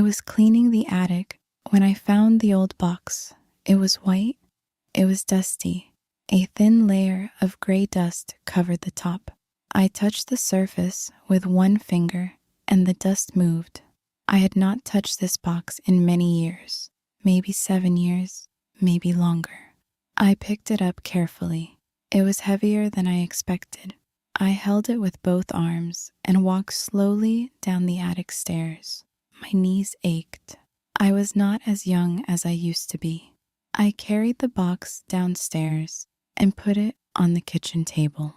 was cleaning the attic when I found the old box. It was white, it was dusty. A thin layer of gray dust covered the top. I touched the surface with one finger and the dust moved. I had not touched this box in many years, maybe 7 years, maybe longer. I picked it up carefully. It was heavier than I expected. I held it with both arms and walked slowly down the attic stairs. My knees ached. I was not as young as I used to be. I carried the box downstairs and put it on the kitchen table.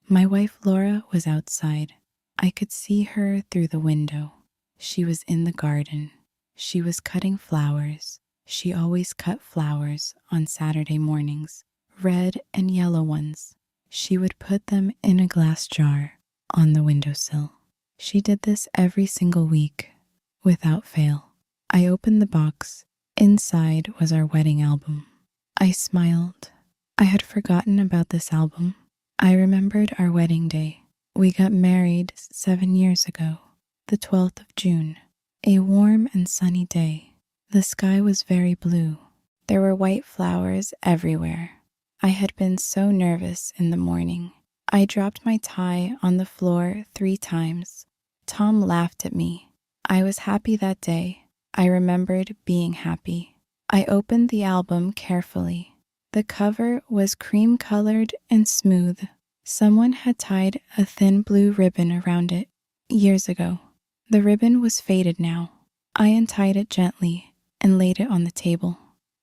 My wife Laura was outside. I could see her through the window. She was in the garden. She was cutting flowers. She always cut flowers on Saturday mornings, red and yellow ones. She would put them in a glass jar on the windowsill. She did this every single week, without fail. I opened the box. Inside was our wedding album. I smiled. I had forgotten about this album. I remembered our wedding day. We got married 7 years ago, the 12th of June, a warm and sunny day. The sky was very blue. There were white flowers everywhere. I had been so nervous in the morning. I dropped my tie on the floor 3 times. Tom laughed at me. I was happy that day. I remembered being happy. I opened the album carefully. The cover was cream-colored and smooth. Someone had tied a thin blue ribbon around it years ago. The ribbon was faded now. I untied it gently and laid it on the table.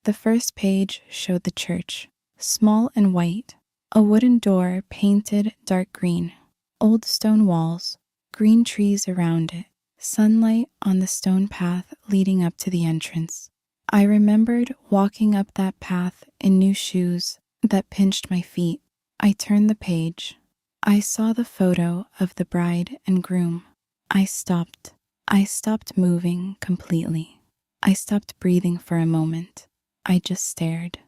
The first page showed the church, small and white, a wooden door painted dark green, old stone walls, green trees around it, sunlight on the stone path leading up to the entrance. I remembered walking up that path in new shoes that pinched my feet. I turned the page. I saw the photo of the bride and groom. I stopped. I stopped moving completely. I stopped breathing for a moment. I just stared.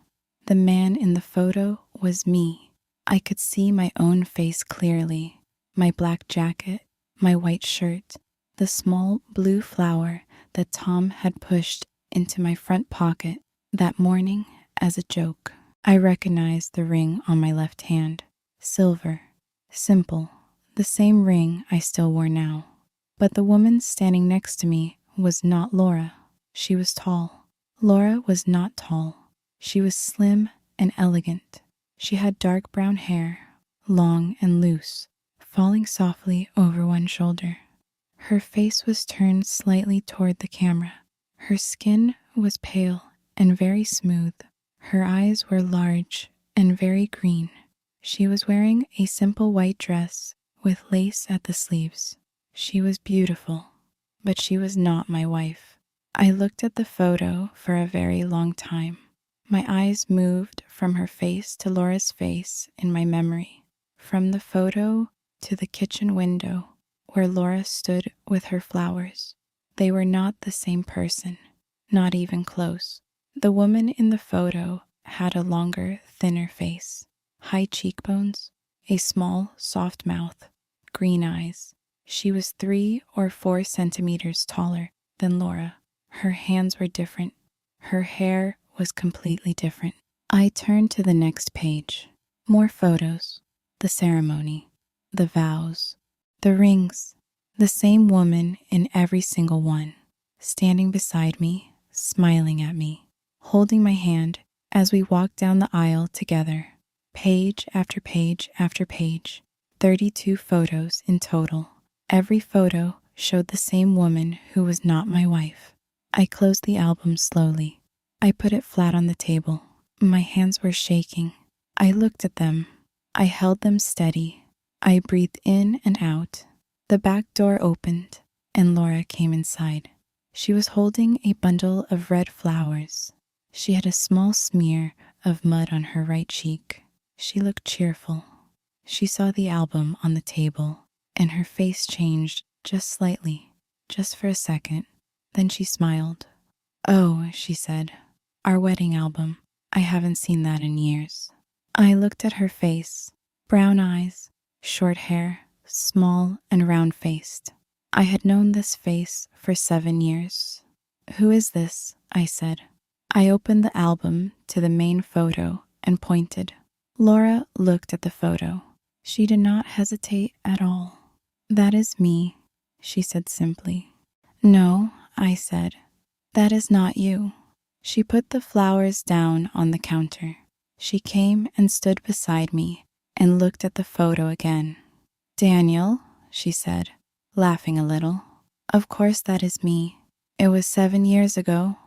The man in the photo was me. I could see my own face clearly. My black jacket, my white shirt, the small blue flower that Tom had pushed into my front pocket that morning as a joke. I recognized the ring on my left hand. Silver. Simple. The same ring I still wore now. But the woman standing next to me was not Laura. She was tall. Laura was not tall. She was slim and elegant. She had dark brown hair, long and loose, falling softly over one shoulder. Her face was turned slightly toward the camera. Her skin was pale and very smooth. Her eyes were large and very green. She was wearing a simple white dress with lace at the sleeves. She was beautiful, but she was not my wife. I looked at the photo for a very long time. My eyes moved from her face to Laura's face in my memory, from the photo to the kitchen window where Laura stood with her flowers. They were not the same person, not even close. The woman in the photo had a longer, thinner face, high cheekbones, a small, soft mouth, green eyes. She was 3 or 4 centimeters taller than Laura. Her hands were different. Her hair was completely different. I turned to the next page. More photos. The ceremony. The vows. The rings. The same woman in every single one. Standing beside me, smiling at me, holding my hand as we walked down the aisle together. Page after page after page. 32 photos in total. Every photo showed the same woman who was not my wife. I closed the album slowly. I put it flat on the table. My hands were shaking. I looked at them. I held them steady. I breathed in and out. The back door opened, and Laura came inside. She was holding a bundle of red flowers. She had a small smear of mud on her right cheek. She looked cheerful. She saw the album on the table, and her face changed just slightly, just for a second. Then she smiled. "Oh," she said, "our wedding album. I haven't seen that in years." I looked at her face. Brown eyes, short hair, small and round-faced. I had known this face for 7 years. "Who is this?" I said. I opened the album to the main photo and pointed. Laura looked at the photo. She did not hesitate at all. "That is me," she said simply. "No," I said, "that is not you." She put the flowers down on the counter. She came and stood beside me and looked at the photo again. "Daniel," she said, laughing a little, "of course that is me. It was 7 years ago.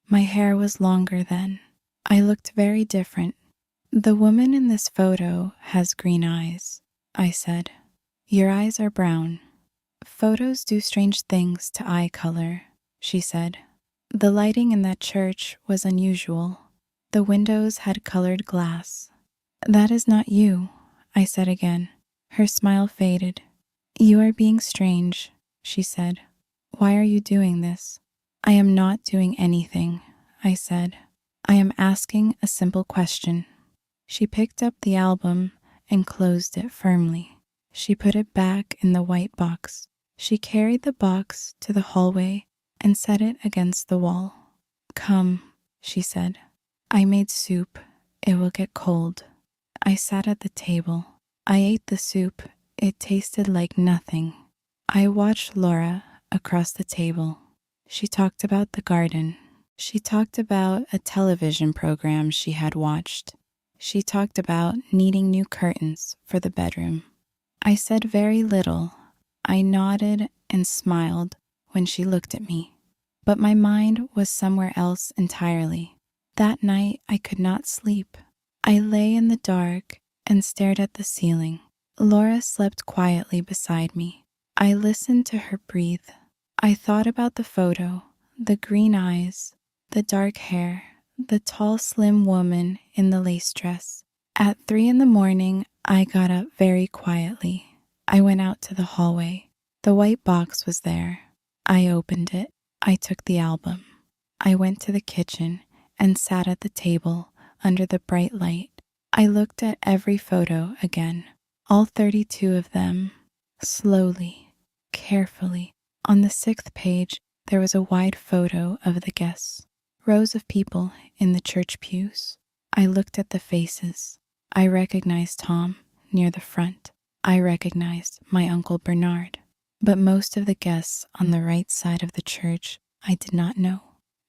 My hair was longer then. I looked very different." "The woman in this photo has green eyes," I said. "Your eyes are brown." "Photos do strange things to eye color," she said. "The lighting in that church was unusual. The windows had colored glass." "That is not you," I said again. Her smile faded. "You are being strange," she said. "Why are you doing this?" "I am not doing anything," I said. "I am asking a simple question." She picked up the album and closed it firmly. She put it back in the white box. She carried the box to the hallway and set it against the wall. "Come," she said. "I made soup. It will get cold." I sat at the table. I ate the soup. It tasted like nothing. I watched Laura across the table. She talked about the garden. She talked about a television program she had watched. She talked about needing new curtains for the bedroom. I said very little. I nodded and smiled when she looked at me. But my mind was somewhere else entirely. That night I could not sleep. I lay in the dark and stared at the ceiling. Laura slept quietly beside me. I listened to her breathe. I thought about the photo, the green eyes, the dark hair, the tall, slim woman in the lace dress. At 3 a.m, I got up very quietly. I went out to the hallway. The white box was there. I opened it. I took the album. I went to the kitchen and sat at the table under the bright light. I looked at every photo again, all 32 of them, slowly, carefully. On the 6th page, there was a wide photo of the guests, rows of people in the church pews. I looked at the faces. I recognized Tom near the front. I recognized my Uncle Bernard. But most of the guests on the right side of the church I did not know.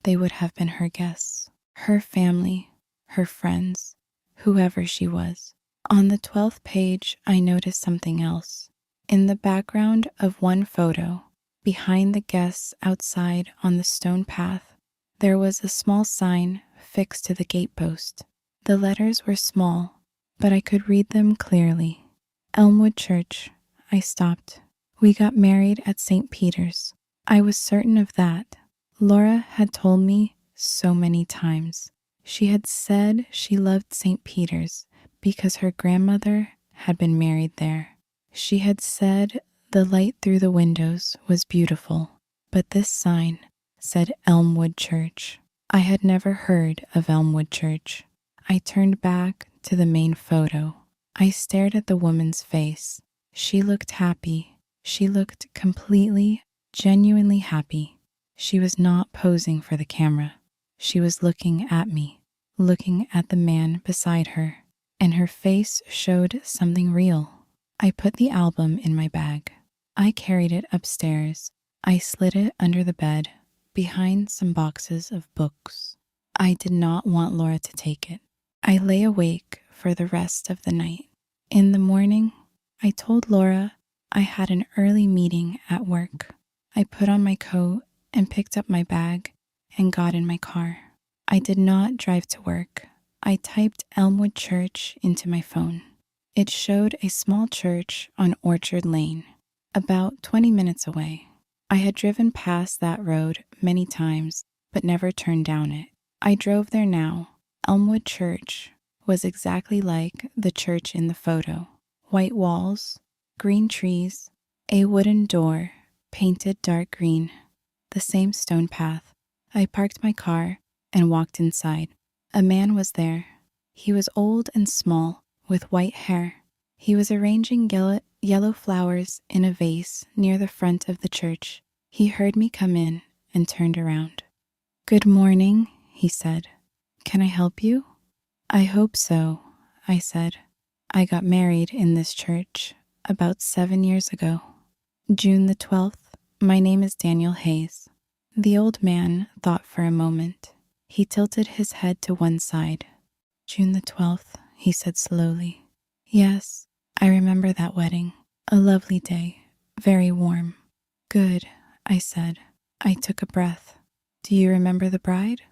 They would have been her guests, her family, her friends, whoever she was. On the 12th page, I noticed something else. In the background of one photo, behind the guests outside on the stone path, there was a small sign fixed to the gatepost. The letters were small, but I could read them clearly. Elmwood Church. I stopped. We got married at St. Peter's. I was certain of that. Laura had told me so many times. She had said she loved St. Peter's because her grandmother had been married there. She had said the light through the windows was beautiful, but this sign said Elmwood Church. I had never heard of Elmwood Church. I turned back to the main photo. I stared at the woman's face. She looked happy. She looked completely, genuinely happy. She was not posing for the camera. She was looking at me, looking at the man beside her, and her face showed something real. I put the album in my bag. I carried it upstairs. I slid it under the bed, behind some boxes of books. I did not want Laura to take it. I lay awake for the rest of the night. In the morning, I told Laura I had an early meeting at work. I put on my coat and picked up my bag and got in my car. I did not drive to work. I typed Elmwood Church into my phone. It showed a small church on Orchard Lane, about 20 minutes away. I had driven past that road many times, but never turned down it. I drove there now. Elmwood Church was exactly like the church in the photo. White walls, green trees, a wooden door, painted dark green, the same stone path. I parked my car and walked inside. A man was there. He was old and small, with white hair. He was arranging yellow flowers in a vase near the front of the church. He heard me come in and turned around. "Good morning," he said. "Can I help you?" "I hope so," I said. "I got married in this church about 7 years ago." "June the 12th. My name is Daniel Hayes." The old man thought for a moment. He tilted his head to one side. "June the 12th," he said slowly. "Yes, I remember that wedding. A lovely day, very warm." "Good," I said. I took a breath. "Do you remember the bride?"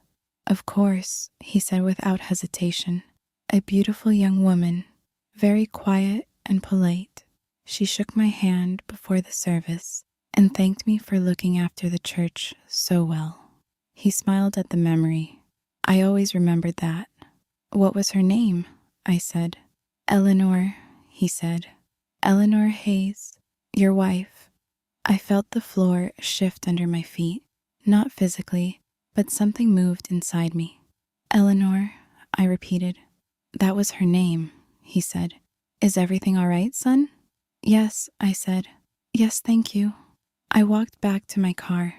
"Of course," he said without hesitation. "A beautiful young woman, very quiet and polite. She shook my hand before the service and thanked me for looking after the church so well." He smiled at the memory. I always remembered that. "What was her name?" I said. "Eleanor," he said. "Eleanor Hayes, your wife." I felt the floor shift under my feet, not physically, but something moved inside me. "Eleanor," I repeated. "That was her name," he said. "Is everything all right, son?" "Yes," I said. "Yes, thank you." I walked back to my car.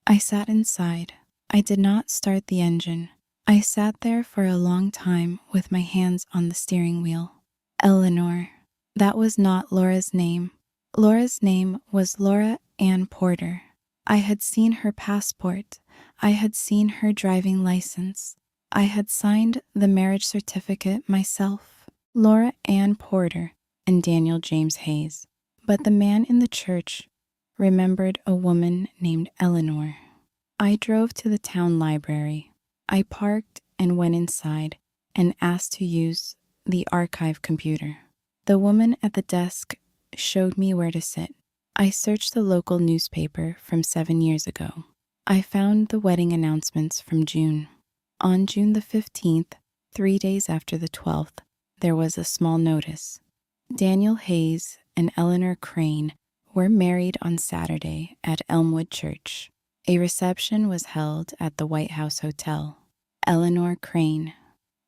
I sat inside. I did not start the engine. I sat there for a long time with my hands on the steering wheel. Eleanor. That was not Laura's name. Laura's name was Laura Ann Porter. I had seen her passport. I had seen her driving license. I had signed the marriage certificate myself. Laura Ann Porter and Daniel James Hayes. But the man in the church remembered a woman named Eleanor. I drove to the town library. I parked and went inside and asked to use the archive computer. The woman at the desk showed me where to sit. I searched the local newspaper from 7 years ago. I found the wedding announcements from June. On June the 15th, 3 days after the 12th, there was a small notice. Daniel Hayes and Eleanor Crane were married on Saturday at Elmwood Church. A reception was held at the White House Hotel. Eleanor Crane.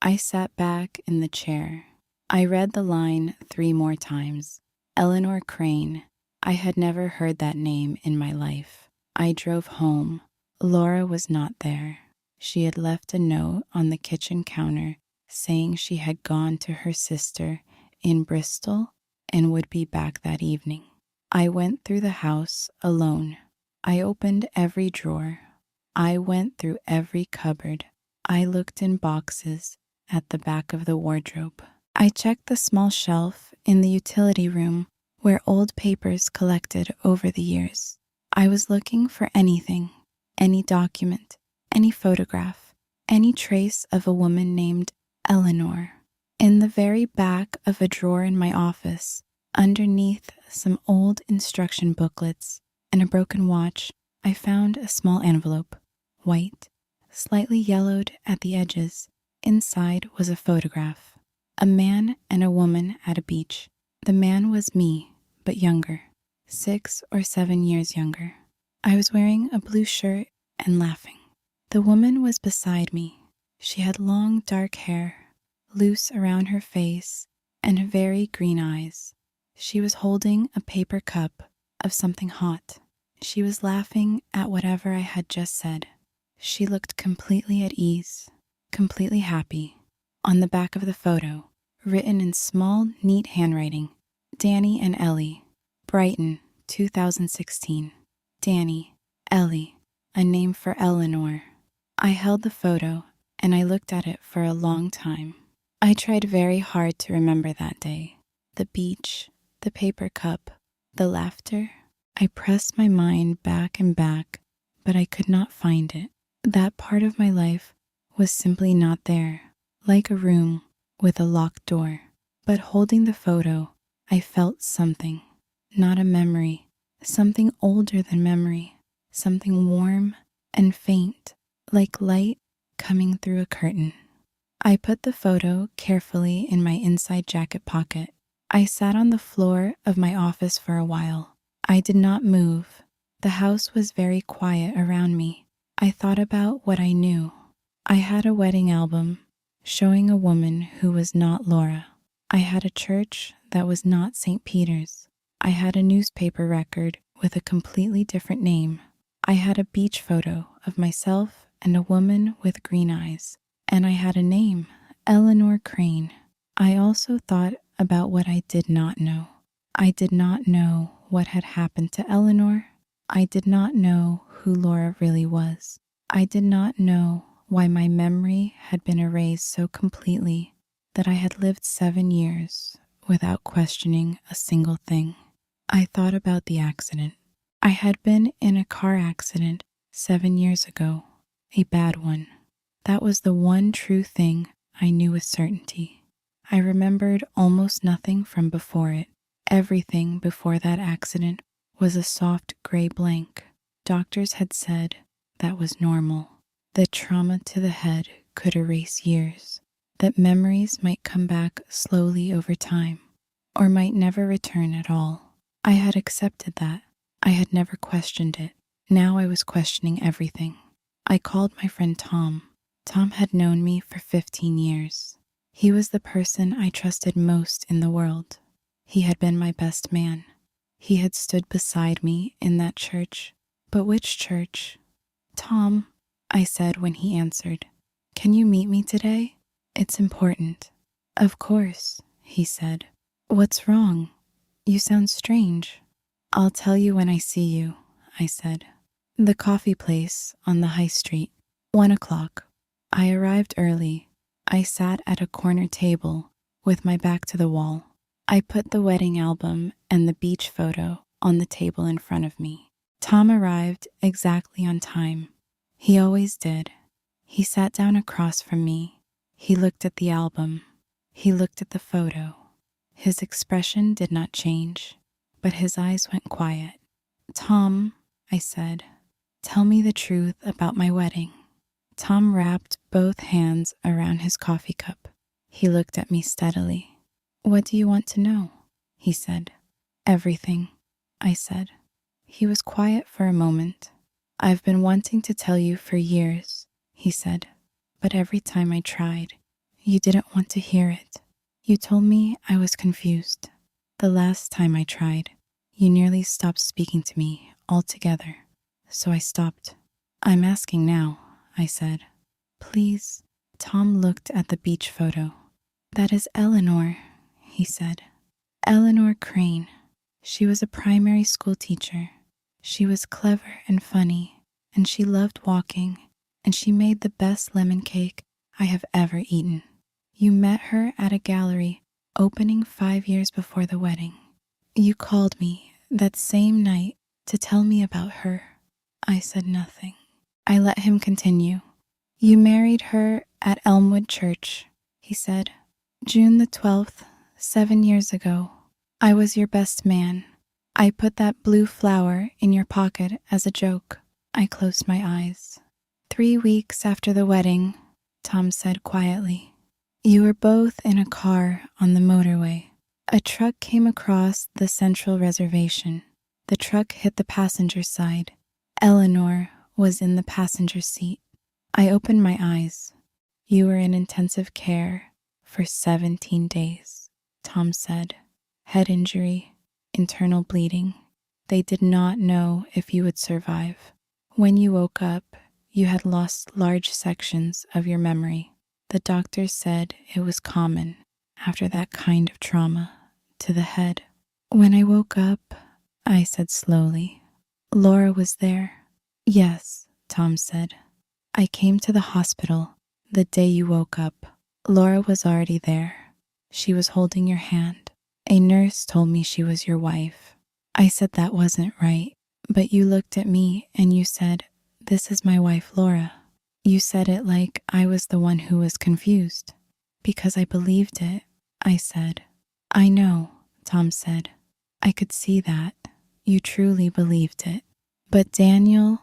I sat back in the chair. I read the line 3 more times. Eleanor Crane. I had never heard that name in my life. I drove home. Laura was not there. She had left a note on the kitchen counter saying she had gone to her sister in Bristol and would be back that evening. I went through the house alone. I opened every drawer. I went through every cupboard. I looked in boxes at the back of the wardrobe. I checked the small shelf in the utility room where old papers collected over the years. I was looking for anything, any document, any photograph, any trace of a woman named Eleanor. In the very back of a drawer in my office, underneath some old instruction booklets and a broken watch, I found a small envelope, white, slightly yellowed at the edges. Inside was a photograph. A man and a woman at a beach. The man was me, but younger, 6 or 7 years younger. I was wearing a blue shirt and laughing. The woman was beside me. She had long dark hair, loose around her face, and very green eyes. She was holding a paper cup of something hot. She was laughing at whatever I had just said. She looked completely at ease, completely happy. On the back of the photo, written in small, neat handwriting, Danny and Ellie, Brighton, 2016. Danny, Ellie, a name for Eleanor. I held the photo and I looked at it for a long time. I tried very hard to remember that day. The beach, the paper cup, the laughter. I pressed my mind back and back, but I could not find it. That part of my life was simply not there, like a room with a locked door. But holding the photo, I felt something, not a memory, something older than memory, something warm and faint, like light coming through a curtain. I put the photo carefully in my inside jacket pocket. I sat on the floor of my office for a while. I did not move. The house was very quiet around me. I thought about what I knew. I had a wedding album showing a woman who was not Laura. I had a church that was not St. Peter's. I had a newspaper record with a completely different name. I had a beach photo of myself and a woman with green eyes. And I had a name, Eleanor Crane. I also thought about what I did not know. I did not know what had happened to Eleanor. I did not know who Laura really was. I did not know why my memory had been erased so completely that I had lived 7 years without questioning a single thing. I thought about the accident. I had been in a car accident 7 years ago, a bad one. That was the one true thing I knew with certainty. I remembered almost nothing from before it. Everything before that accident was a soft gray blank. Doctors had said that was normal, that trauma to the head could erase years, that memories might come back slowly over time, or might never return at all. I had accepted that. I had never questioned it. Now I was questioning everything. I called my friend Tom. Tom had known me for 15 years. He was the person I trusted most in the world. He had been my best man. He had stood beside me in that church. But which church? Tom, I said when he answered, can you meet me today? It's important. Of course, he said. What's wrong? You sound strange. I'll tell you when I see you, I said. The coffee place on the high street, 1 o'clock. I arrived early. I sat at a corner table with my back to the wall. I put the wedding album and the beach photo on the table in front of me. Tom arrived exactly on time. He always did. He sat down across from me. He looked at the album. He looked at the photo. His expression did not change, but his eyes went quiet. Tom, I said, tell me the truth about my wedding. Tom wrapped both hands around his coffee cup. He looked at me steadily. What do you want to know? He said. Everything, I said. He was quiet for a moment. I've been wanting to tell you for years, he said, but every time I tried, you didn't want to hear it. You told me I was confused. The last time I tried, you nearly stopped speaking to me altogether, so I stopped. I'm asking now, I said. Please. Tom looked at the beach photo. That is Eleanor, he said. Eleanor Crane. She was a primary school teacher. She was clever and funny, and she loved walking, and she made the best lemon cake I have ever eaten. You met her at a gallery opening 5 years before the wedding. You called me that same night to tell me about her. I said nothing. I let him continue. You married her at Elmwood Church, he said. June the 12th, 7 years ago. I was your best man. I put that blue flower in your pocket as a joke. I closed my eyes. 3 weeks after the wedding, Tom said quietly, you were both in a car on the motorway. A truck came across the central reservation. The truck hit the passenger side. Eleanor was in the passenger seat. I opened my eyes. You were in intensive care for 17 days, Tom said. Head injury, internal bleeding. They did not know if you would survive. When you woke up, you had lost large sections of your memory. The doctors said it was common after that kind of trauma to the head. When I woke up, I said slowly, Laura was there. Yes, Tom said. I came to the hospital the day you woke up. Laura was already there. She was holding your hand. A nurse told me she was your wife. I said that wasn't right, but you looked at me and you said, this is my wife, Laura. You said it like I was the one who was confused. Because I believed it, I said. I know, Tom said. I could see that. You truly believed it. But Daniel,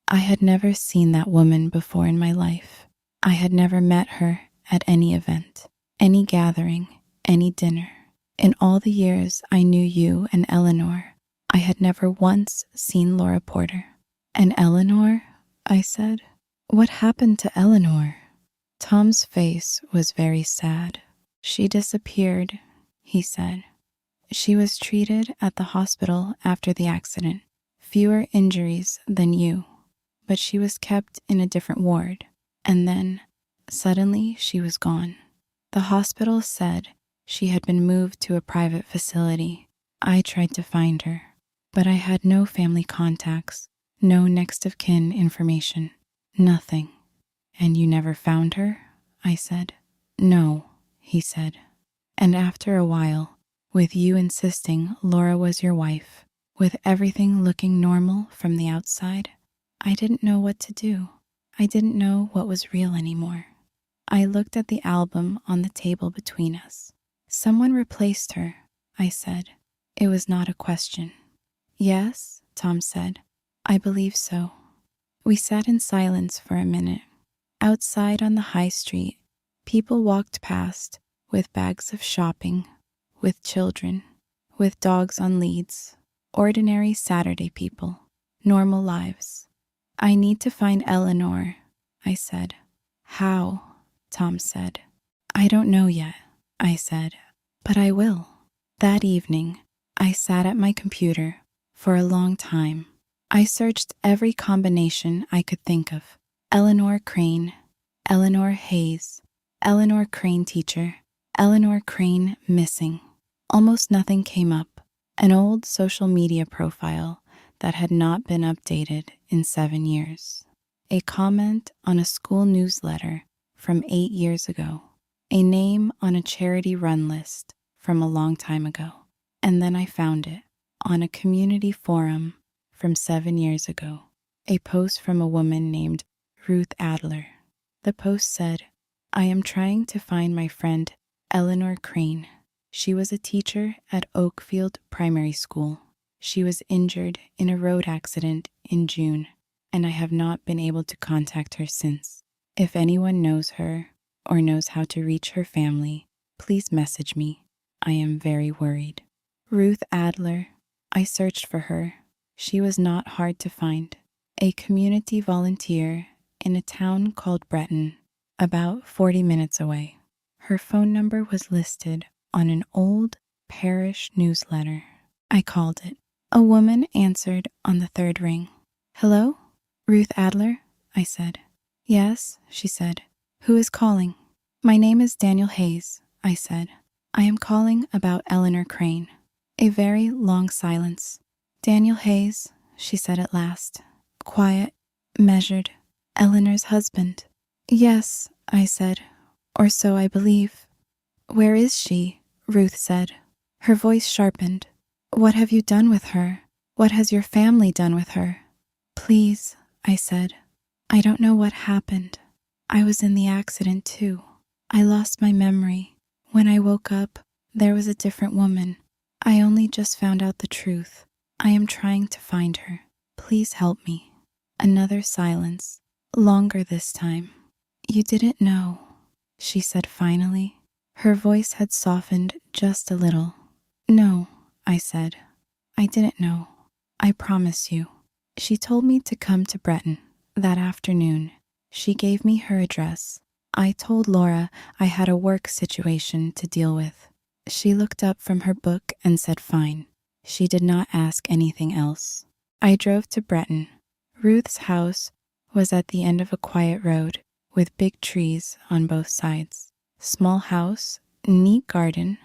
I had never seen that woman before in my life. I had never met her at any event, any gathering, any dinner. In all the years I knew you and Eleanor, I had never once seen Laura Porter. And Eleanor? I said. What happened to Eleanor? Tom's face was very sad. She disappeared, he said. She was treated at the hospital after the accident. Fewer injuries than you. but she was kept in a different ward. And then, suddenly, she was gone. The hospital said she had been moved to a private facility. I tried to find her, but I had no family contacts, no next of kin information, nothing. And you never found her? I said. No, he said. And after a while, with you insisting Laura was your wife, with everything looking normal from the outside, I didn't know what to do. I didn't know what was real anymore. I looked at the album on the table between us. Someone replaced her, I said. It was not a question. Yes, Tom said. I believe so. We sat in silence for a minute. Outside on the high street, people walked past with bags of shopping, with children, with dogs on leads, ordinary Saturday people, normal lives. I need to find Eleanor, I said. How? Tom said. I don't know yet, I said, but I will. That evening, I sat at my computer for a long time. I searched every combination I could think of. Eleanor Crane, Eleanor Hayes, Eleanor Crane teacher, Eleanor Crane missing. Almost nothing came up. An old social media profile that had not been updated in 7 years. A comment on a school newsletter from 8 years ago. A name on a charity run list from a long time ago. And then I found it on a community forum from 7 years ago. A post from a woman named Ruth Adler. The post said, I am trying to find my friend Eleanor Crane. She was a teacher at Oakfield Primary School. She was injured in a road accident in June, and I have not been able to contact her since. If anyone knows her or knows how to reach her family, please message me. I am very worried. Ruth Adler. I searched for her. She was not hard to find. A community volunteer in a town called Breton, about 40 minutes away. Her phone number was listed on an old parish newsletter. I called it. A woman answered on the third ring. Hello? Ruth Adler? I said. Yes, she said. Who is calling? My name is Daniel Hayes, I said. I am calling about Eleanor Crane. A very long silence. Daniel Hayes, she said at last. Quiet, measured. Eleanor's husband. Yes, I said. Or so I believe. Where is she? Ruth said. Her voice sharpened. What have you done with her? What has your family done with her? Please, I said. I don't know what happened. I was in the accident too. I lost my memory. When I woke up, there was a different woman. I only just found out the truth. I am trying to find her. Please help me. Another silence, longer this time. You didn't know, she said finally. Her voice had softened just a little. No, I said. I didn't know. I promise you. She told me to come to Breton that afternoon. She gave me her address. I told Laura I had a work situation to deal with. She looked up from her book and said fine. She did not ask anything else. I drove to Breton. Ruth's house was at the end of a quiet road with big trees on both sides. Small house, neat garden,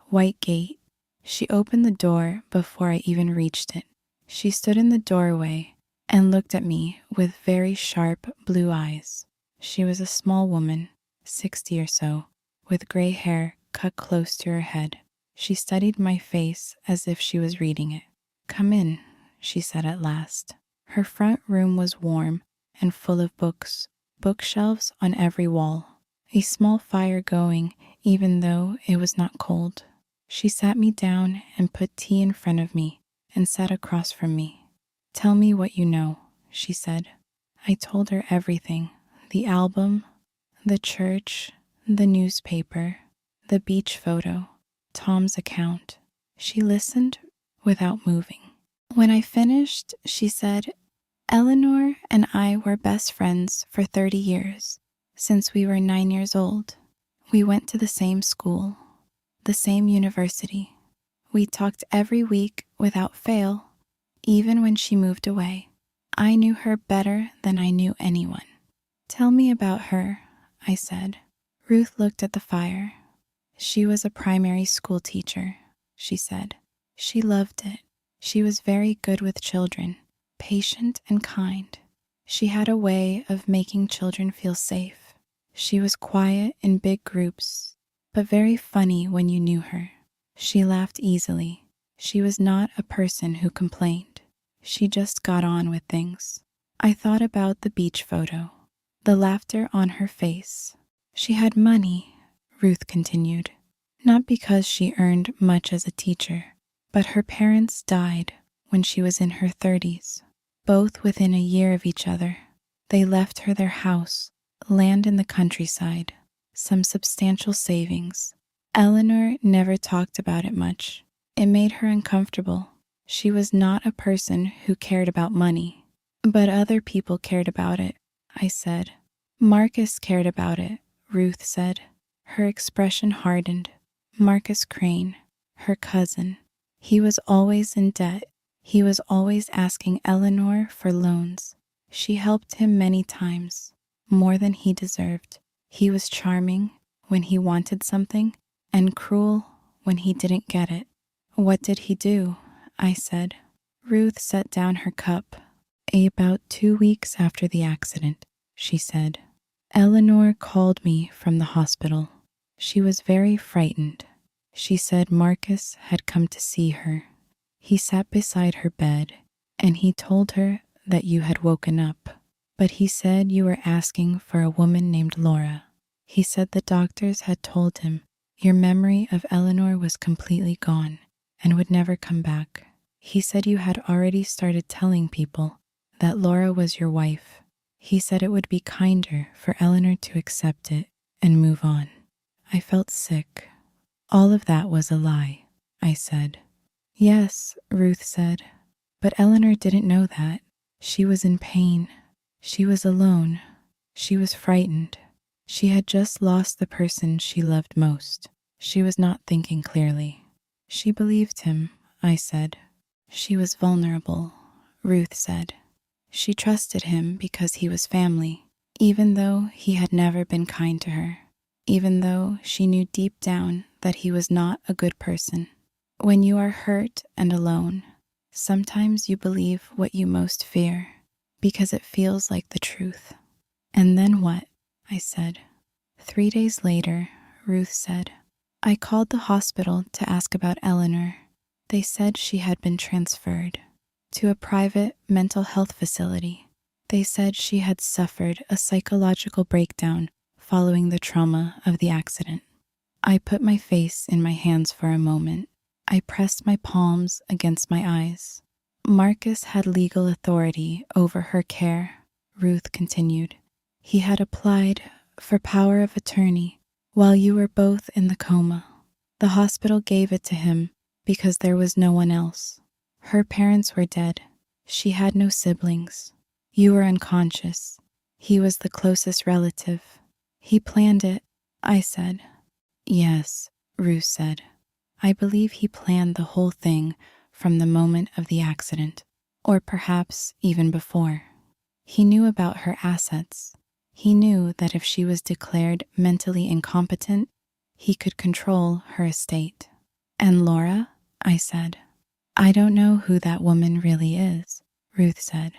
white gate. She opened the door before I even reached it. She stood in the doorway and looked at me with very sharp blue eyes. She was a small woman, 60 or so, with gray hair cut close to her head. She studied my face as if she was reading it. Come in, she said at last. Her front room was warm and full of books, bookshelves on every wall. A small fire going, even though it was not cold. She sat me down and put tea in front of me and sat across from me. Tell me what you know, she said. I told her everything. The album, the church, the newspaper, the beach photo, Tom's account. She listened without moving. When I finished, she said, Eleanor and I were best friends for 30 years, since we were 9 years old. We went to the same school, the same university. We talked every week without fail, even when she moved away. I knew her better than I knew anyone. Tell me about her, I said. Ruth looked at the fire. She was a primary school teacher, she said. She loved it. She was very good with children, patient and kind. She had a way of making children feel safe. She was quiet in big groups, but very funny when you knew her. She laughed easily. She was not a person who complained. She just got on with things. I thought about the beach photo, the laughter on her face. She had money, Ruth continued, not because she earned much as a teacher, but her parents died when she was in her 30s, both within a year of each other. They left her their house, land in the countryside, some substantial savings. Eleanor never talked about it much. It made her uncomfortable. She was not a person who cared about money, but other people cared about it, I said. Marcus cared about it, Ruth said. Her expression hardened. Marcus Crane, her cousin. He was always in debt. He was always asking Eleanor for loans. She helped him many times, more than he deserved. He was charming when he wanted something and cruel when he didn't get it. What did he do? I said. Ruth set down her cup. About 2 weeks after the accident, she said. Eleanor called me from the hospital. She was very frightened. She said Marcus had come to see her. He sat beside her bed, and he told her that you had woken up. But he said you were asking for a woman named Laura. He said the doctors had told him your memory of Eleanor was completely gone and would never come back. He said you had already started telling people that Laura was your wife. He said it would be kinder for Eleanor to accept it and move on. I felt sick. All of that was a lie, I said. Yes, Ruth said, but Eleanor didn't know that. She was in pain. She was alone. She was frightened. She had just lost the person she loved most. She was not thinking clearly. She believed him, I said. She was vulnerable, Ruth said. She trusted him because he was family, even though he had never been kind to her, even though she knew deep down that he was not a good person. When you are hurt and alone, sometimes you believe what you most fear because it feels like the truth. And then what? I said. 3 days later, Ruth said, I called the hospital to ask about Eleanor. They said she had been transferred to a private mental health facility. They said she had suffered a psychological breakdown following the trauma of the accident. I put my face in my hands for a moment. I pressed my palms against my eyes. Marcus had legal authority over her care, Ruth continued. He had applied for power of attorney while you were both in the coma. The hospital gave it to him because there was no one else. Her parents were dead. She had no siblings. You were unconscious. He was the closest relative. He planned it, I said. Yes, Ruth said. I believe he planned the whole thing from the moment of the accident, or perhaps even before. He knew about her assets. He knew that if she was declared mentally incompetent, he could control her estate. And Laura? I said. I don't know who that woman really is, Ruth said.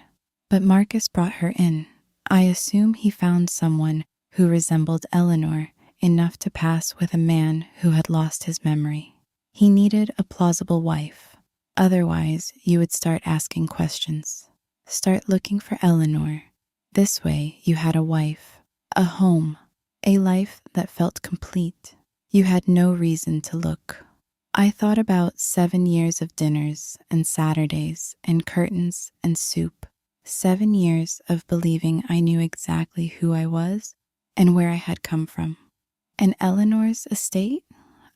But Marcus brought her in. I assume he found someone who resembled Eleanor enough to pass with a man who had lost his memory. He needed a plausible wife. Otherwise, you would start asking questions. Start looking for Eleanor. This way, you had a wife, a home, a life that felt complete. You had no reason to look. I thought about 7 years of dinners and Saturdays and curtains and soup. 7 years of believing I knew exactly who I was and where I had come from. And Eleanor's estate?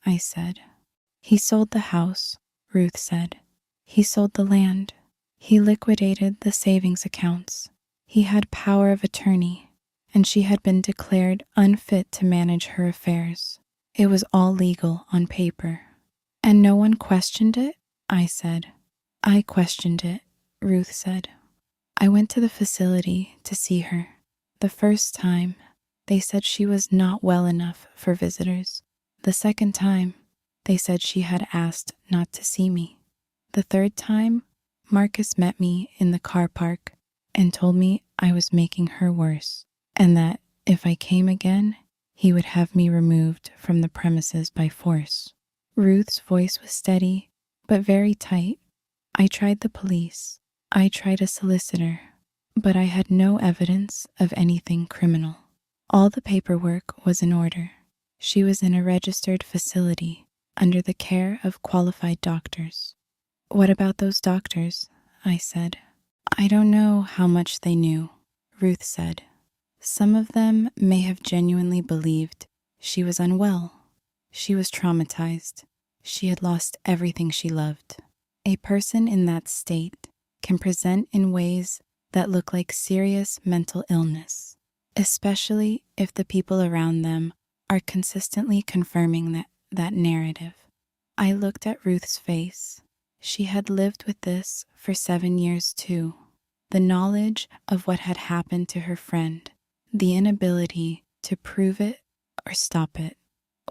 I said. He sold the house, Ruth said. He sold the land. He liquidated the savings accounts. He had power of attorney, and she had been declared unfit to manage her affairs. It was all legal on paper. And no one questioned it? I said. I questioned it, Ruth said. I went to the facility to see her. The first time, they said she was not well enough for visitors. The second time, they said she had asked not to see me. The third time, Marcus met me in the car park and told me I was making her worse, and that if I came again, he would have me removed from the premises by force. Ruth's voice was steady, but very tight. I tried the police. I tried a solicitor, but I had no evidence of anything criminal. All the paperwork was in order. She was in a registered facility under the care of qualified doctors. What about those doctors? I said. I don't know how much they knew, Ruth said. Some of them may have genuinely believed she was unwell. She was traumatized. She had lost everything she loved. A person in that state can present in ways that look like serious mental illness, especially if the people around them are consistently confirming that narrative. I looked at Ruth's face. She had lived with this for 7 years too. The knowledge of what had happened to her friend, the inability to prove it or stop it.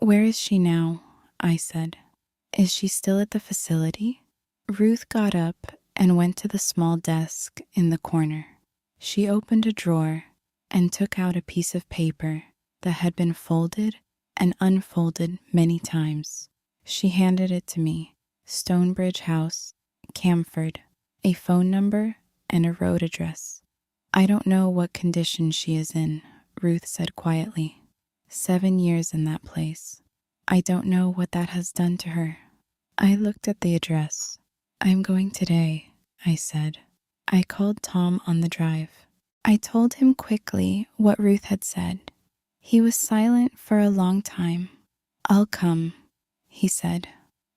Where is she now? I said. Is she still at the facility? Ruth got up and went to the small desk in the corner. She opened a drawer and took out a piece of paper that had been folded and unfolded many times. She handed it to me. Stonebridge House, Camford, a phone number and a road address. I don't know what condition she is in, Ruth said quietly. 7 years in that place. I don't know what that has done to her. I looked at the address. I'm going today, I said. I called Tom on the drive. I told him quickly what Ruth had said. He was silent for a long time. I'll come, he said.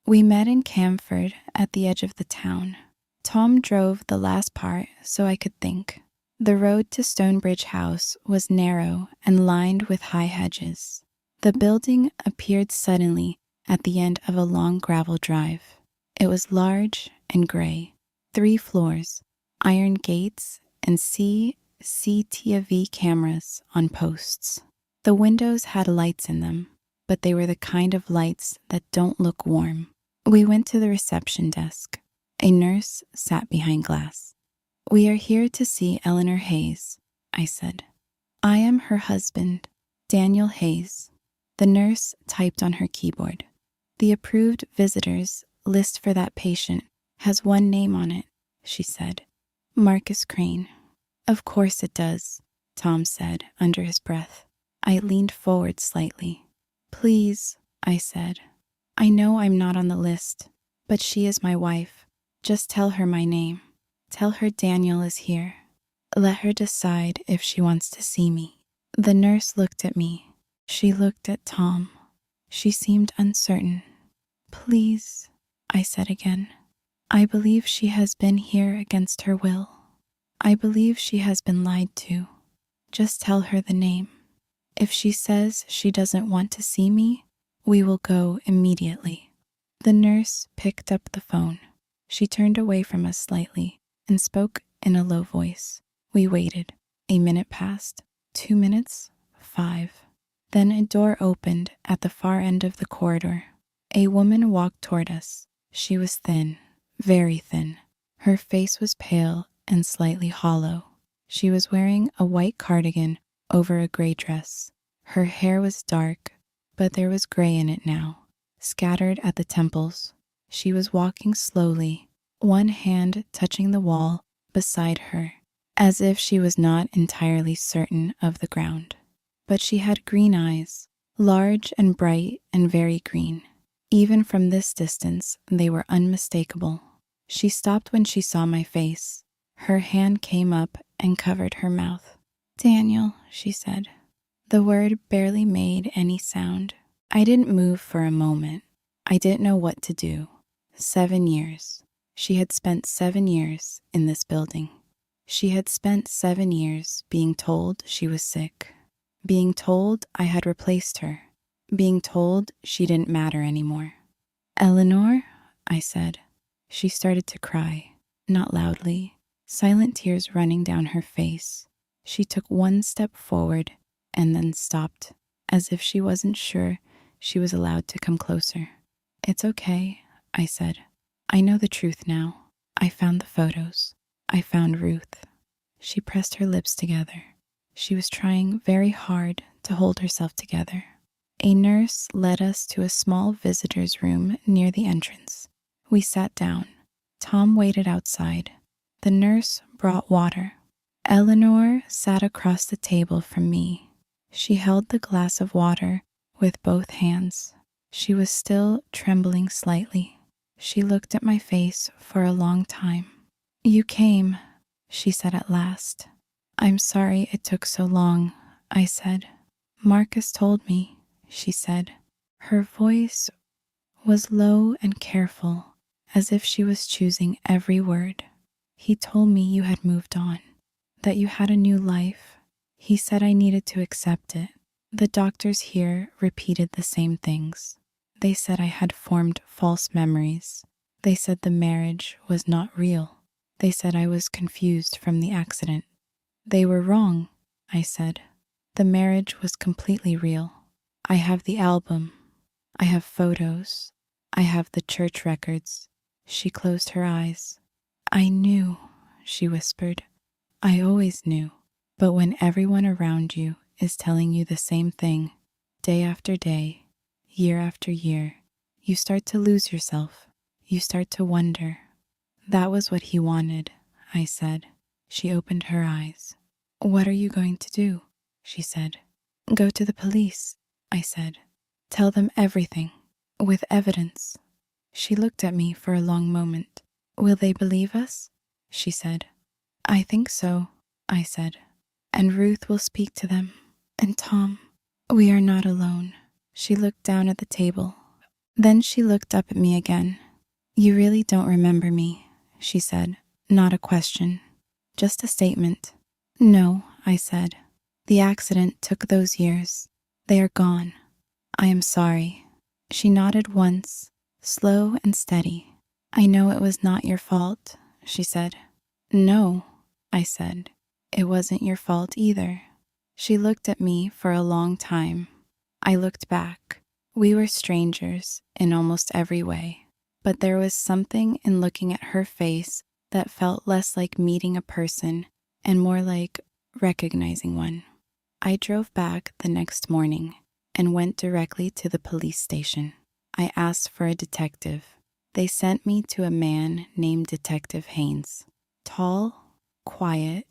We met in Camford at the edge of the town. Tom drove the last part so I could think. The road to Stonebridge House was narrow and lined with high hedges. The building appeared suddenly at the end of a long gravel drive. It was large and gray, 3 floors, iron gates, and CCTV cameras on posts. The windows had lights in them, but they were the kind of lights that don't look warm. We went to the reception desk. A nurse sat behind glass. We are here to see Eleanor Hayes, I said. I am her husband, Daniel Hayes. The nurse typed on her keyboard. The approved visitors list for that patient has one name on it, she said. Marcus Crane. Of course it does, Tom said under his breath. I leaned forward slightly. Please, I said. I know I'm not on the list, but she is my wife. Just tell her my name. Tell her Daniel is here. Let her decide if she wants to see me. The nurse looked at me. She looked at Tom. She seemed uncertain. Please, I said again. I believe she has been here against her will. I believe she has been lied to. Just tell her the name. If she says she doesn't want to see me, we will go immediately. The nurse picked up the phone. She turned away from us slightly and spoke in a low voice. We waited. A minute passed. 2 minutes. 5. Then a door opened at the far end of the corridor. A woman walked toward us. She was thin, very thin. Her face was pale and slightly hollow. She was wearing a white cardigan over a gray dress. Her hair was dark, but there was gray in it now, scattered at the temples. She was walking slowly, one hand touching the wall beside her, as if she was not entirely certain of the ground. But she had green eyes, large and bright and very green. Even from this distance, they were unmistakable. She stopped when she saw my face. Her hand came up and covered her mouth. Daniel, she said. The word barely made any sound. I didn't move for a moment. I didn't know what to do. 7 years. She had spent 7 years in this building. She had spent 7 years being told she was sick, being told I had replaced her, being told she didn't matter anymore. Eleanor, I said. She started to cry, not loudly, silent tears running down her face. She took one step forward and then stopped, as if she wasn't sure she was allowed to come closer. "It's okay," I said. "I know the truth now. I found the photos. I found Ruth." She pressed her lips together. She was trying very hard to hold herself together. A nurse led us to a small visitor's room near the entrance. We sat down. Tom waited outside. The nurse brought water. Eleanor sat across the table from me. She held the glass of water with both hands. She was still trembling slightly. She looked at my face for a long time. "You came," she said at last. "I'm sorry it took so long," I said. "Marcus told me," she said. Her voice was low and careful, as if she was choosing every word. "He told me you had moved on, that you had a new life. He said I needed to accept it. The doctors here repeated the same things. They said I had formed false memories. They said the marriage was not real. They said I was confused from the accident." "They were wrong," I said. "The marriage was completely real. I have the album. I have photos. I have the church records." She closed her eyes. "I knew," she whispered. "I always knew. But when everyone around you is telling you the same thing, day after day, year after year, you start to lose yourself. You start to wonder." "That was what he wanted," I said. She opened her eyes. "What are you going to do?" she said. "Go to the police," I said. "Tell them everything, with evidence." She looked at me for a long moment. "Will they believe us?" she said. "I think so," I said. "And Ruth will speak to them. And Tom, we are not alone." She looked down at the table. Then she looked up at me again. "You really don't remember me," she said. Not a question, just a statement. "No," I said. "The accident took those years. They are gone. I am sorry." She nodded once, slow and steady. "I know it was not your fault," she said. "No," I said. "It wasn't your fault either." She looked at me for a long time. I looked back. We were strangers in almost every way, but there was something in looking at her face that felt less like meeting a person and more like recognizing one. I drove back the next morning and went directly to the police station. I asked for a detective. They sent me to a man named Detective Haynes. Tall, quiet,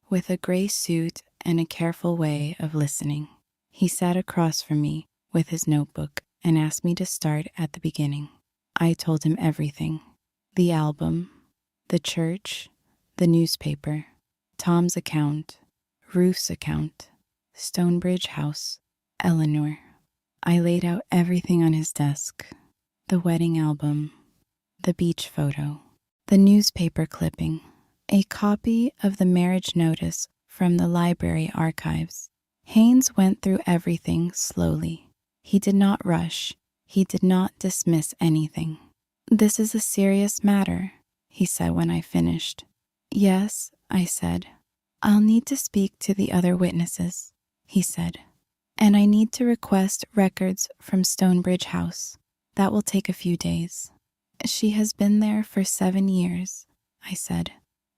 with a gray suit and a careful way of listening. He sat across from me with his notebook and asked me to start at the beginning. I told him everything. The album, the church, the newspaper, Tom's account, Ruth's account, Stonebridge House, Eleanor. I laid out everything on his desk. The wedding album, the beach photo, the newspaper clipping, a copy of the marriage notice from the library archives. Haynes went through everything slowly. He did not rush. He did not dismiss anything. "This is a serious matter," he said when I finished. "Yes," I said. "I'll need to speak to the other witnesses," he said. "And I need to request records from Stonebridge House. That will take a few days." "She has been there for 7 years," I said.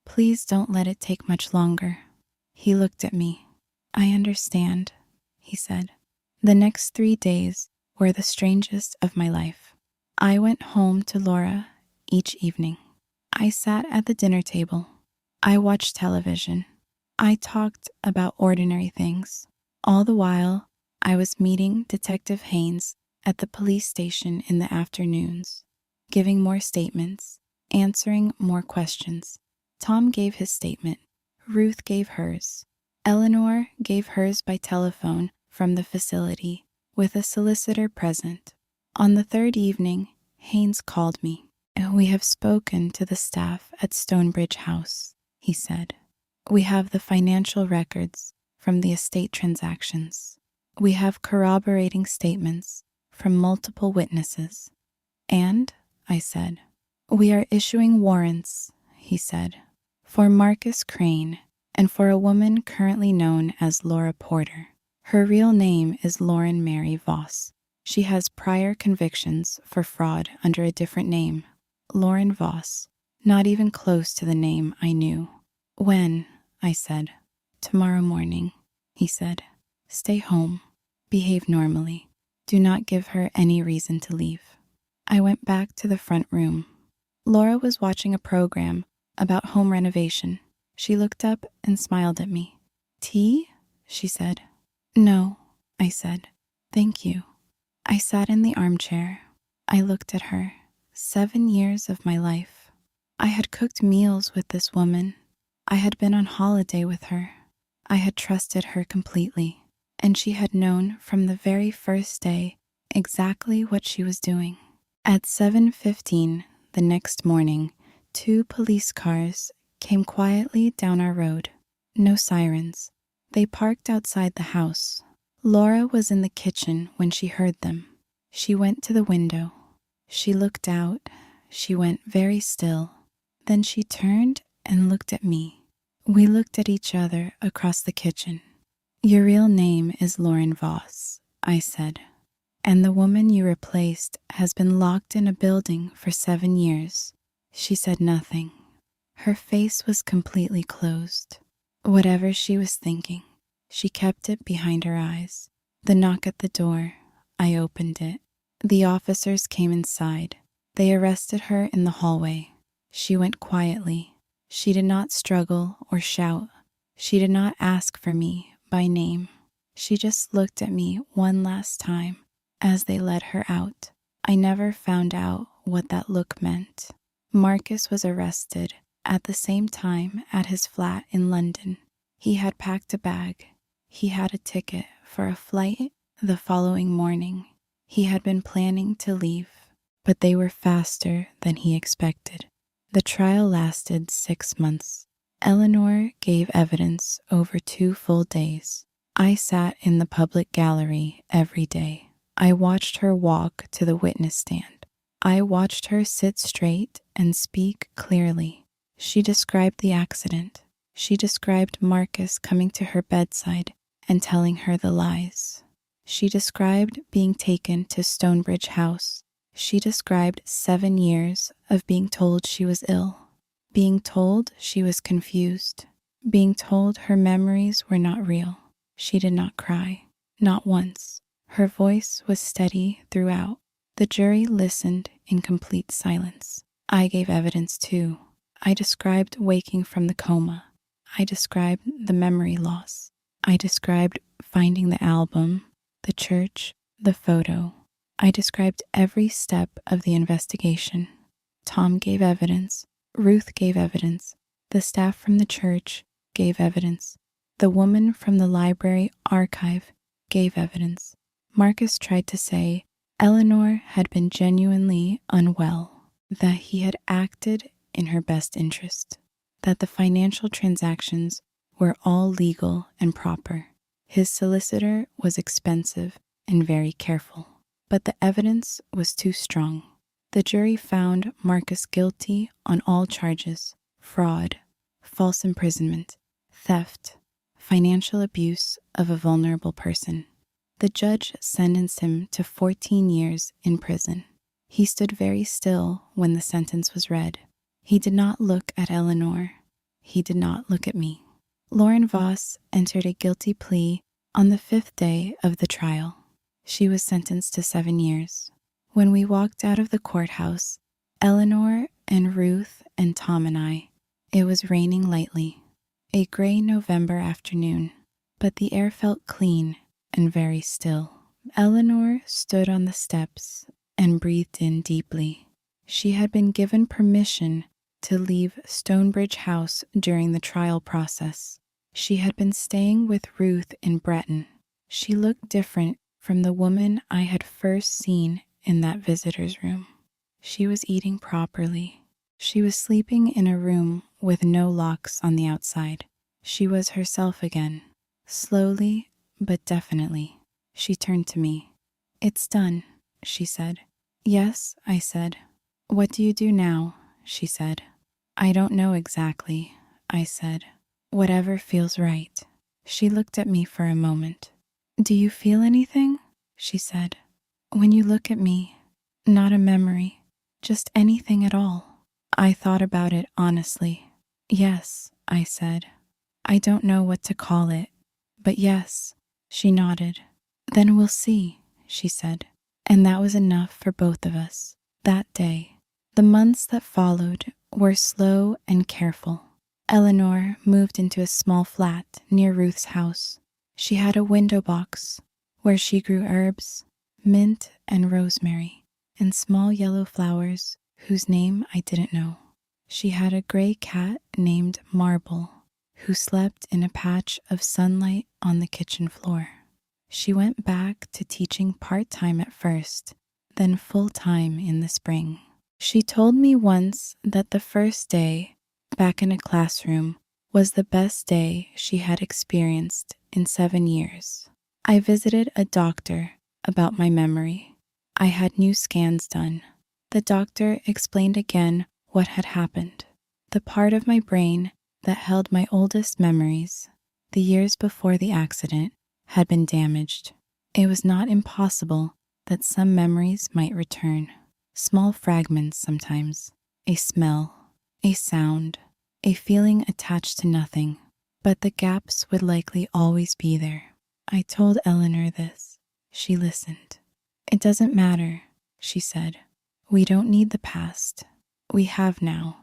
"Please don't let it take much longer." He looked at me. "I understand," he said. The next 3 days were the strangest of my life. I went home to Laura each evening. I sat at the dinner table. I watched television. I talked about ordinary things. All the while, I was meeting Detective Haynes at the police station in the afternoons, giving more statements, answering more questions. Tom gave his statement. Ruth gave hers. Eleanor gave hers by telephone from the facility, with a solicitor present. On the third evening, Haynes called me. "We have spoken to the staff at Stonebridge House," he said. "We have the financial records from the estate transactions. We have corroborating statements from multiple witnesses." "And," I said. "We are issuing warrants," he said, for Marcus Crane, and for a woman currently known as Laura Porter. Her real name is Lauren Mary Voss. She has prior convictions for fraud under a different name, Lauren Voss, not even close to the name I knew. When? I said. Tomorrow morning, he said. Stay home. Behave normally. Do not give her any reason to leave. I went back to the front room. Laura was watching a program about home renovation. She looked up and smiled at me. Tea? She said. No, I said. Thank you. I sat in the armchair. I looked at her. 7 years of my life. I had cooked meals with this woman. I had been on holiday with her. I had trusted her completely, and she had known from the very first day exactly what she was doing. At 7:15 the next morning, 2 police cars came quietly down our road. No sirens. They parked outside the house. Laura was in the kitchen when she heard them. She went to the window. She looked out. She went very still. Then she turned and looked at me. We looked at each other across the kitchen. Your real name is Lauren Voss, I said, and the woman you replaced has been locked in a building for 7 years. She said nothing. Her face was completely closed. Whatever she was thinking, she kept it behind her eyes. The knock at the door. I opened it. The officers came inside. They arrested her in the hallway. She went quietly. She did not struggle or shout. She did not ask for me by name. She just looked at me one last time as they led her out. I never found out what that look meant. Marcus was arrested at the same time at his flat in London. He had packed a bag. He had a ticket for a flight the following morning. He had been planning to leave, but they were faster than he expected. The trial lasted 6 months. Eleanor gave evidence over 2 full days. I sat in the public gallery every day. I watched her walk to the witness stand. I watched her sit straight and speak clearly. She described the accident. She described Marcus coming to her bedside and telling her the lies. She described being taken to Stonebridge House. She described 7 years of being told she was ill, being told she was confused, being told her memories were not real. She did not cry, not once. Her voice was steady throughout. The jury listened in complete silence. I gave evidence too. I described waking from the coma. I described the memory loss. I described finding the album, the church, the photo. I described every step of the investigation. Tom gave evidence. Ruth gave evidence. The staff from the church gave evidence. The woman from the library archive gave evidence. Marcus tried to say Eleanor had been genuinely unwell, that he had acted in her best interest, that the financial transactions were all legal and proper. His solicitor was expensive and very careful, but the evidence was too strong. The jury found Marcus guilty on all charges: fraud, false imprisonment, theft, financial abuse of a vulnerable person. The judge sentenced him to 14 years in prison. He stood very still when the sentence was read. He did not look at Eleanor. He did not look at me. Lauren Voss entered a guilty plea on the 5th day of the trial. She was sentenced to 7 years. When we walked out of the courthouse, Eleanor and Ruth and Tom and I, it was raining lightly. A gray November afternoon, but the air felt clean and very still. Eleanor stood on the steps and breathed in deeply. She had been given permission to leave Stonebridge House during the trial process. She had been staying with Ruth in Breton. She looked different from the woman I had first seen in that visitor's room. She was eating properly. She was sleeping in a room with no locks on the outside. She was herself again. Slowly, but definitely, she turned to me. "It's done," she said. "Yes," I said. "What do you do now?" she said. "I don't know exactly. I said. Whatever feels right. She looked at me for a moment. Do you feel anything? She said. When you look at me, not a memory, just anything at all. I thought about it honestly. Yes, I said. I don't know what to call it, but yes, she nodded. Then we'll see, she said. And that was enough for both of us that day. The months that followed were slow and careful. Eleanor moved into a small flat near Ruth's house. She had a window box where she grew herbs, mint and rosemary, and small yellow flowers whose name I didn't know. She had a gray cat named Marble, who slept in a patch of sunlight on the kitchen floor. She went back to teaching part-time at first, then full-time in the spring. She told me once that the first day back in a classroom was the best day she had experienced in 7 years. I visited a doctor about my memory. I had new scans done. The doctor explained again what had happened. The part of my brain that held my oldest memories, the years before the accident, had been damaged. It was not impossible that some memories might return. Small fragments sometimes, a smell, a sound, a feeling attached to nothing, but the gaps would likely always be there. I told Eleanor this. She listened. It doesn't matter, she said. We don't need the past. We have now.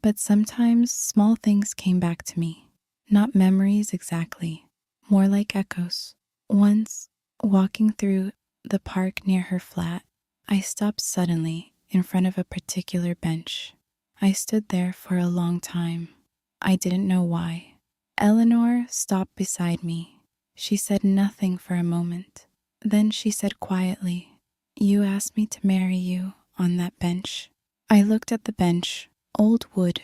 But sometimes small things came back to me. Not memories exactly, more like echoes. Once, walking through the park near her flat, I stopped suddenly in front of a particular bench. I stood there for a long time. I didn't know why. Eleanor stopped beside me. She said nothing for a moment. Then she said quietly, "You asked me to marry you on that bench." I looked at the bench, old wood,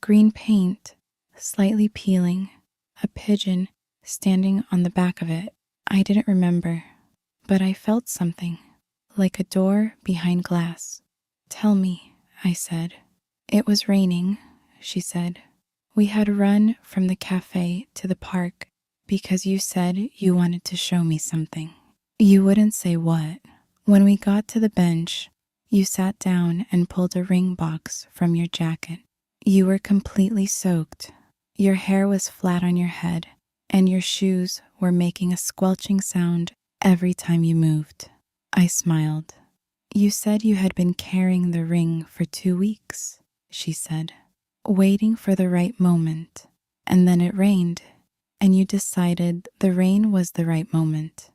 green paint, slightly peeling, a pigeon standing on the back of it. I didn't remember, but I felt something, like a door behind glass. "Tell me," I said. "It was raining," she said. "We had run from the cafe to the park because you said you wanted to show me something. You wouldn't say what. When we got to the bench, you sat down and pulled a ring box from your jacket. You were completely soaked. Your hair was flat on your head, and your shoes were making a squelching sound every time you moved." I smiled. "You said you had been carrying the ring for 2 weeks," she said, "waiting for the right moment. And then it rained, and you decided the rain was the right moment."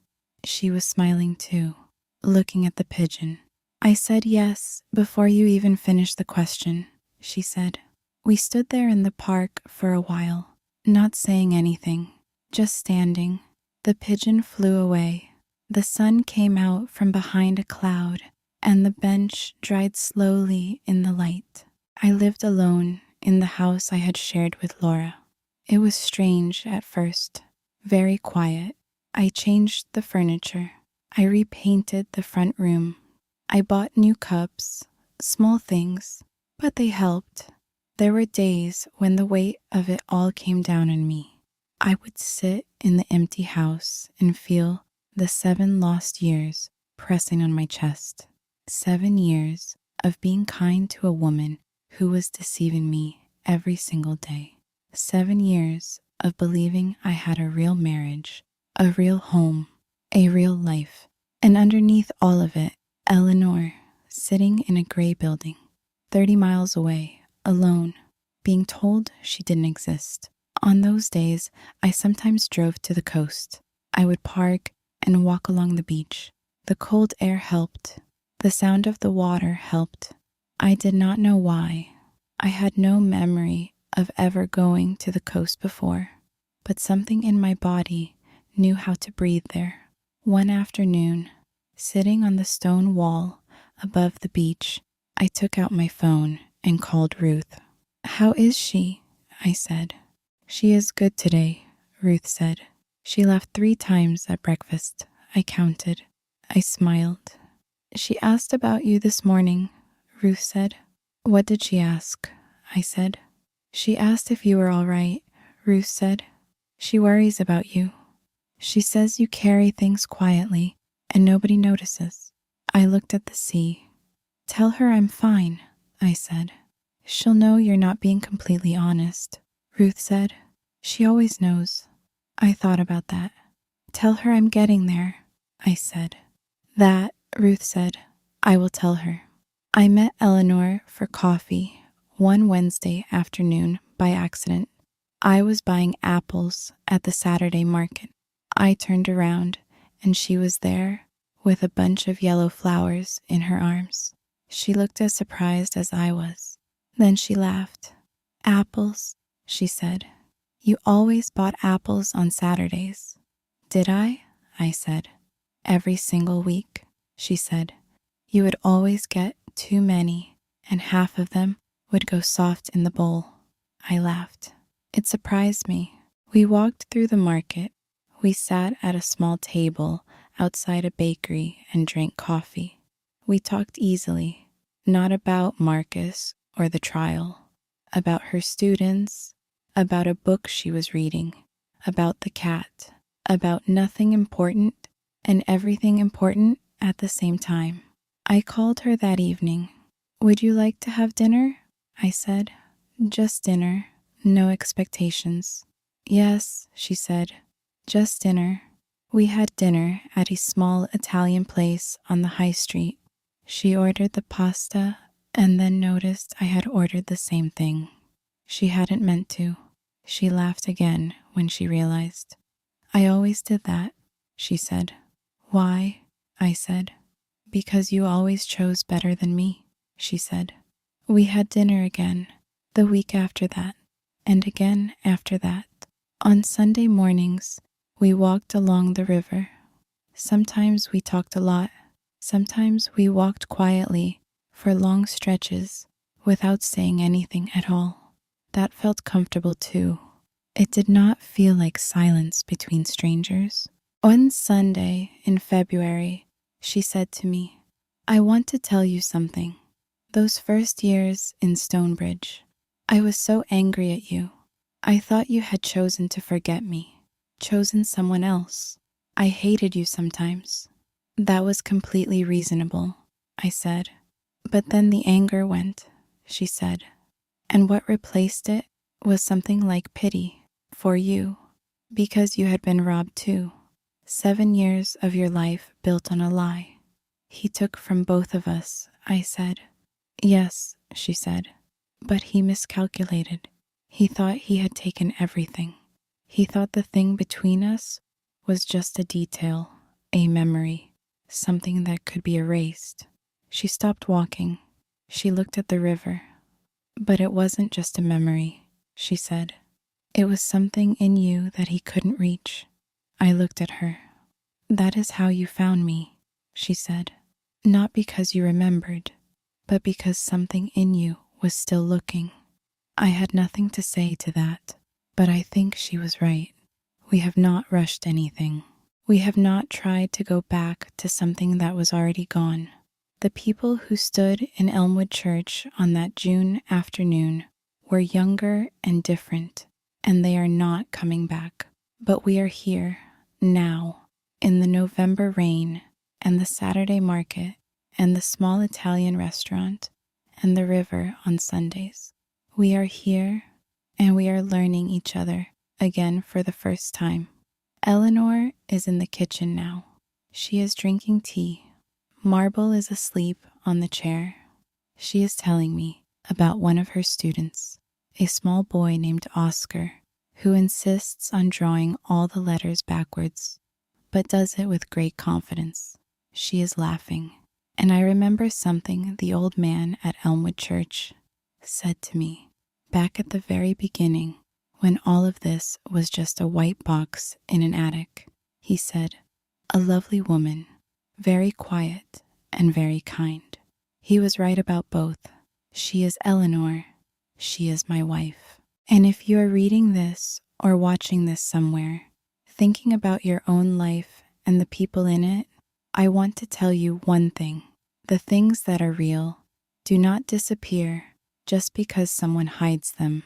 She was smiling too, looking at the pigeon. "I said yes before you even finished the question," she said. We stood there in the park for a while, not saying anything, just standing. The pigeon flew away. The sun came out from behind a cloud, and the bench dried slowly in the light. I lived alone in the house I had shared with Laura. It was strange at first, very quiet. I changed the furniture. I repainted the front room. I bought new cups, small things, but they helped. There were days when the weight of it all came down on me. I would sit in the empty house and feel the 7 lost years pressing on my chest. 7 years of being kind to a woman who was deceiving me every single day. 7 years of believing I had a real marriage, a real home, a real life. And underneath all of it, Eleanor, sitting in a gray building, 30 miles away, alone, being told she didn't exist. On those days, I sometimes drove to the coast. I would park and walk along the beach. The cold air helped. The sound of the water helped. I did not know why. I had no memory of ever going to the coast before, but something in my body knew how to breathe there. One afternoon, sitting on the stone wall above the beach, I took out my phone and called Ruth. "How is she?" I said. "She is good today," Ruth said. "She laughed 3 times at breakfast." I counted. I smiled. "She asked about you this morning," Ruth said. "What did she ask?" I said. She asked if you were all right, Ruth said. She worries about you. She says you carry things quietly and nobody notices. I looked at the sea. Tell her I'm fine, I said. She'll know you're not being completely honest, Ruth said. She always knows. I thought about that. Tell her I'm getting there, I said. That, Ruth said, I will tell her. I met Eleanor for coffee one Wednesday afternoon by accident. I was buying apples at the Saturday market. I turned around and she was there with a bunch of yellow flowers in her arms. She looked as surprised as I was. Then she laughed. Apples, she said. You always bought apples on Saturdays. Did I? I said. Every single week, she said. You would always get too many, and half of them would go soft in the bowl. I laughed. It surprised me. We walked through the market. We sat at a small table outside a bakery and drank coffee. We talked easily, not about Marcus or the trial, about her students, about a book she was reading, about the cat, about nothing important and everything important at the same time. I called her that evening. Would you like to have dinner? I said. Just dinner, no expectations. Yes, she said, just dinner. We had dinner at a small Italian place on the high street. She ordered the pasta and then noticed I had ordered the same thing. She hadn't meant to. She laughed again when she realized. I always did that, she said. Why? I said. Because you always chose better than me, she said. We had dinner again, the week after that, and again after that. On Sunday mornings, we walked along the river. Sometimes we talked a lot. Sometimes we walked quietly for long stretches without saying anything at all. That felt comfortable too. It did not feel like silence between strangers. One Sunday in February, she said to me, I want to tell you something. Those first years in Stonebridge, I was so angry at you. I thought you had chosen to forget me, chosen someone else. I hated you sometimes. That was completely reasonable, I said. But then the anger went, she said. And what replaced it was something like pity for you, because you had been robbed too. 7 years of your life built on a lie. He took from both of us, I said. Yes, she said, but he miscalculated. He thought he had taken everything. He thought the thing between us was just a detail, a memory, something that could be erased. She stopped walking. She looked at the river. But it wasn't just a memory, she said. It was something in you that he couldn't reach. I looked at her. That is how you found me, she said. Not because you remembered, but because something in you was still looking. I had nothing to say to that, but I think she was right. We have not rushed anything. We have not tried to go back to something that was already gone. The people who stood in Elmwood Church on that June afternoon were younger and different, and they are not coming back. But we are here, now, in the November rain, and the Saturday market, and the small Italian restaurant, and the river on Sundays. We are here, and we are learning each other again for the first time. Eleanor is in the kitchen now. She is drinking tea. Marble is asleep on the chair. She is telling me about one of her students, a small boy named Oscar, who insists on drawing all the letters backwards, but does it with great confidence. She is laughing, and I remember something the old man at Elmwood Church said to me back at the very beginning when all of this was just a white box in an attic. He said, "A lovely woman, very quiet and very kind." He was right about both. She is Eleanor. She is my wife. And if you are reading this or watching this somewhere, thinking about your own life and the people in it, I want to tell you one thing. The things that are real do not disappear just because someone hides them.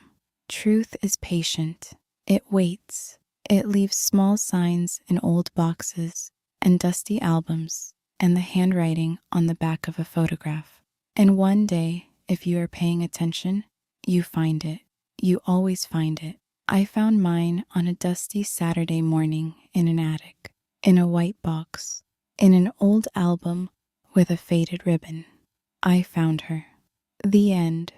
Truth is patient. It waits. It leaves small signs in old boxes and dusty albums and the handwriting on the back of a photograph. And one day, if you are paying attention, you find it. You always find it. I found mine on a dusty Saturday morning in an attic, in a white box, in an old album with a faded ribbon. I found her. The end.